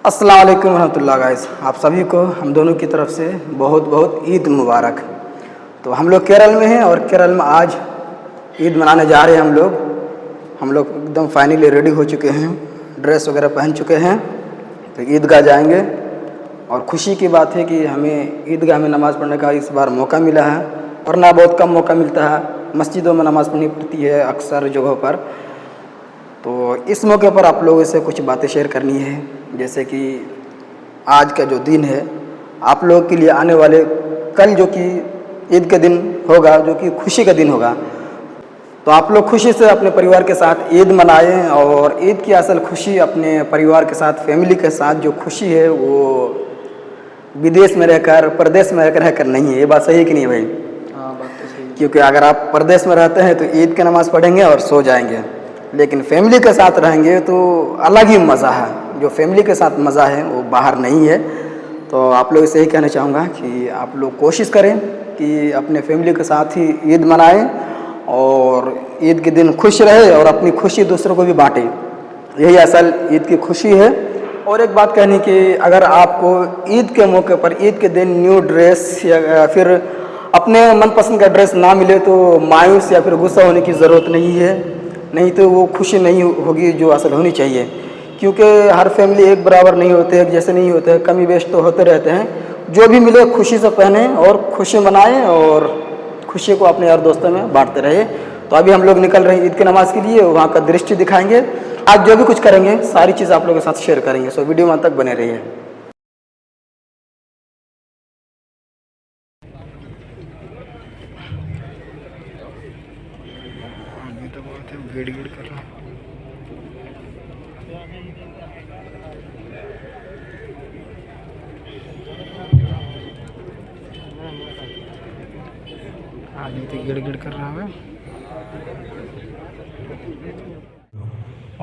अस्सलाम वालेकुम रहमतुल्लाह गाइस, आप सभी को हम दोनों की तरफ से बहुत बहुत ईद मुबारक। तो हम लोग केरल में हैं और केरल में आज ईद मनाने जा रहे हैं। हम लोग एकदम फाइनली रेडी हो चुके हैं, ड्रेस वगैरह पहन चुके हैं। तो ईदगाह जाएंगे और खुशी की बात है कि हमें ईदगाह में नमाज़ पढ़ने का इस बार मौका मिला है, वरना बहुत कम मौका मिलता है। मस्जिदों में नमाज़ पढ़नी पड़ती है अक्सर जगहों पर। तो इस मौके पर आप लोगों से कुछ बातें शेयर करनी है, जैसे कि आज का जो दिन है आप लोगों के लिए आने वाले कल जो कि ईद का दिन होगा, जो कि खुशी का दिन होगा, तो आप लोग खुशी से अपने परिवार के साथ ईद मनाएं। और ईद की असल खुशी अपने परिवार के साथ, फैमिली के साथ जो खुशी है वो विदेश में रहकर, प्रदेश में रहकर नहीं है। ये बात सही है कि नहीं भाई? हाँ, बात तो सही है। क्योंकि अगर आप प्रदेश में रहते हैं तो ईद की नमाज़ पढ़ेंगे और सो जाएंगे, लेकिन फैमिली के साथ रहेंगे तो अलग ही मज़ा है। जो फैमिली के साथ मज़ा है वो बाहर नहीं है। तो आप लोग से यही कहना चाहूँगा कि आप लोग कोशिश करें कि अपने फैमिली के साथ ही ईद मनाएं और ईद के दिन खुश रहे और अपनी खुशी दूसरों को भी बांटें। यही असल ईद की खुशी है। और एक बात कहनी कि अगर आपको ईद के मौके पर, ईद के दिन न्यू ड्रेस या फिर अपने मनपसंद का ड्रेस ना मिले तो मायूस या फिर गुस्सा होने की ज़रूरत नहीं है। नहीं तो वो खुशी नहीं होगी जो असल होनी चाहिए, क्योंकि हर फैमिली एक बराबर नहीं होते, एक जैसे नहीं होते, कमी बेश तो होते रहते हैं। जो भी मिले खुशी से पहने और खुशी मनाएं और खुशी को अपने यार दोस्तों में बांटते रहे। तो अभी हम लोग निकल रहे हैं ईद की नमाज़ के लिए, वहाँ का दृश्य दिखाएंगे। आज जो भी कुछ करेंगे सारी चीज़ आप लोगों के साथ शेयर करेंगे। सो वीडियो में अंत तक बने रहिए। गेड़ गेड़ कर रहा आदमी तो गिड़ गिड़ कर रहा है।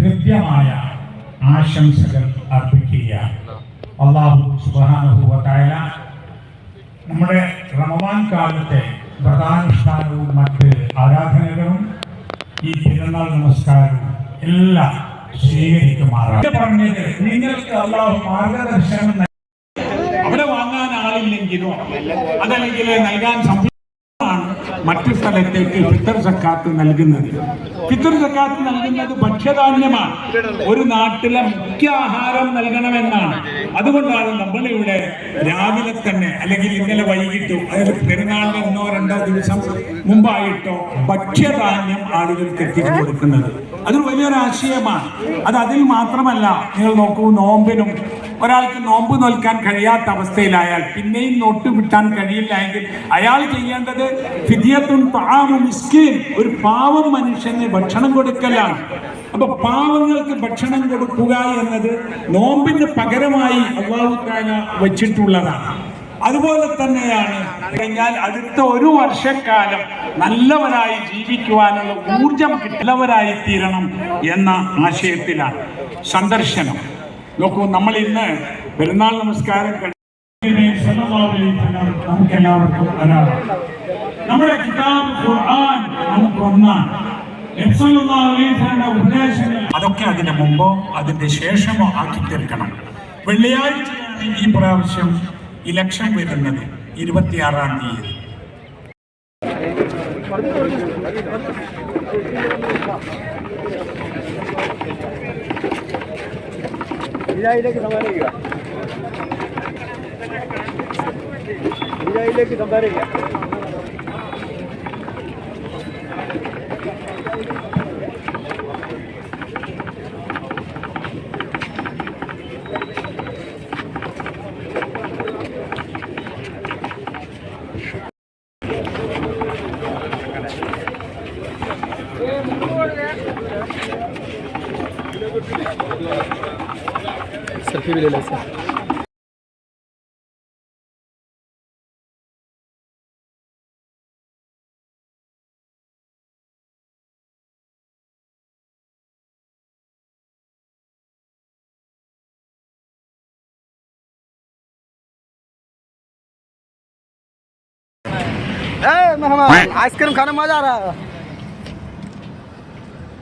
ഹൃദ്യമായ ആശംസകൾ അർപ്പിക്കുകയാണ്. അല്ലാഹു സുബ്ഹാനഹു വ തആല നമ്മുടെ റമദാൻ കാലത്തെ വ്രതാനുഷ്ഠാനവും മറ്റ് ആരാധനകളും ഈ പെരുന്നാൾ നമസ്കാരവും എല്ലാം സ്വീകരിക്കുമാറാണ്. പറഞ്ഞത് നിങ്ങൾക്ക് അല്ലാഹു മാർഗദർശനം അവിടെ വാങ്ങാൻ ആളില്ലെങ്കിലോ അതല്ലെങ്കിൽ നൽകാൻ മറ്റു സ്ഥലത്തേക്ക് ഫിത്തർ സക്കാത്ത് നൽകുന്നത്. ഫിത്തർ സക്കാത്ത് നൽകുന്നത് ഭക്ഷ്യധാന്യമാണ്. ഒരു നാട്ടിലെ മുഖ്യ ആഹാരം നൽകണമെന്നാണ്. അതുകൊണ്ടാണ് നമ്മളിവിടെ രാവിലെ തന്നെ അല്ലെങ്കിൽ ഇന്നലെ വൈകിട്ടോ, അതായത് പെരുന്നാളിന് 1-2 ദിവസം മുമ്പായിട്ടോ ഭക്ഷ്യധാന്യം ആളുകൾക്ക് എത്തിച്ചു കൊടുക്കുന്നത്. അതൊരു വലിയൊരു ആശയമാണ്. അത് അതിൽ മാത്രമല്ല, നിങ്ങൾ നോക്കൂ, നോമ്പിനും ഒരാൾക്ക് നോമ്പ് നോൽക്കാൻ കഴിയാത്ത അവസ്ഥയിലായാൽ, പിന്നെയും നോട്ട് വിട്ടാൻ കഴിയില്ല എങ്കിൽ അയാൾ ചെയ്യേണ്ടത് ഫിദിയത്തുൻ തആമു മിസ്കീൻ, ഒരു പാവം മനുഷ്യന് ഭക്ഷണം കൊടുക്കലാണ്. അപ്പൊ പാവങ്ങൾക്ക് ഭക്ഷണം കൊടുക്കുക എന്നത് നോമ്പിന് പകരമായി അല്ലാഹു തആല വെച്ചിട്ടുള്ളതാണ്. അതുപോലെ തന്നെയാണ് കഴിഞ്ഞാൽ അടുത്ത 1 വർഷക്കാലം നല്ലവരായി ജീവിക്കുവാനുള്ള ഊർജം കിട്ടുന്നവരായി തീരണം എന്ന ആശയത്തിലാണ് സന്ദർശനം. നോക്കൂ, നമ്മൾ ഇന്ന് പെരുന്നാൾ നമസ്കാരം നമുക്കെല്ലാവർക്കും ഒരാളാണ്. നമ്മുടെ കിതാബ് ഖുർആൻ നമുക്കൊന്നാണ്. ഉപദേശങ്ങൾ അതൊക്കെ അതിന് മുമ്പോ അതിന്റെ ശേഷമോ ആക്കി തീർക്കണം. വെള്ളിയാഴ്ചയാണ് ഈ പ്രാവശ്യം ഇലക്ഷൻ വരുന്നത്, 26-ാം തീയതി. सेल्फी भी ले लेते हैं। मेहमान आइसक्रीम खाने में मजा आ रहा है।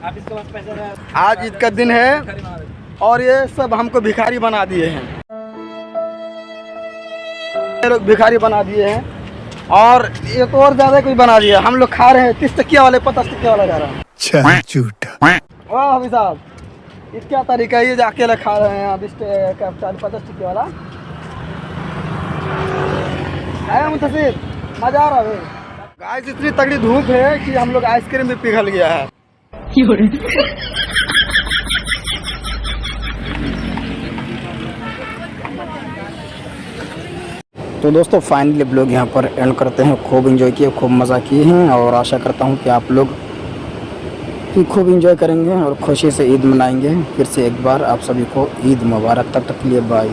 आप इसके पास पैसा है? आज ईद का दिन है और ये सब हमको भिखारी बना दिए हैं, ये लोग भिखारी बना दिए हैं और ये तो और ज्यादा कुछ बना दिया। हम लोग खा रहे हैं 30 टकिया वाले 50 टकिया वाला जा रहा है। वाह हबी साहब, ये क्या तरीका है? ये जो अकेले खा रहे हैं 20 का 50 टकिया वाला है। मुंतसिर मजा आ रहा है। गाइस इतनी तगड़ी धूप है कि हम लोग आइसक्रीम भी पिघल गया है। तो दोस्तों फाइनली ब्लॉग यहाँ पर एंड करते हैं। खूब एंजॉय किए, खूब मज़ा किए हैं और आशा करता हूँ कि आप लोग भी खूब एंजॉय करेंगे और खुशी से ईद मनाएंगे। फिर से एक बार आप सभी को ईद मुबारक। तब तक के लिए बाय।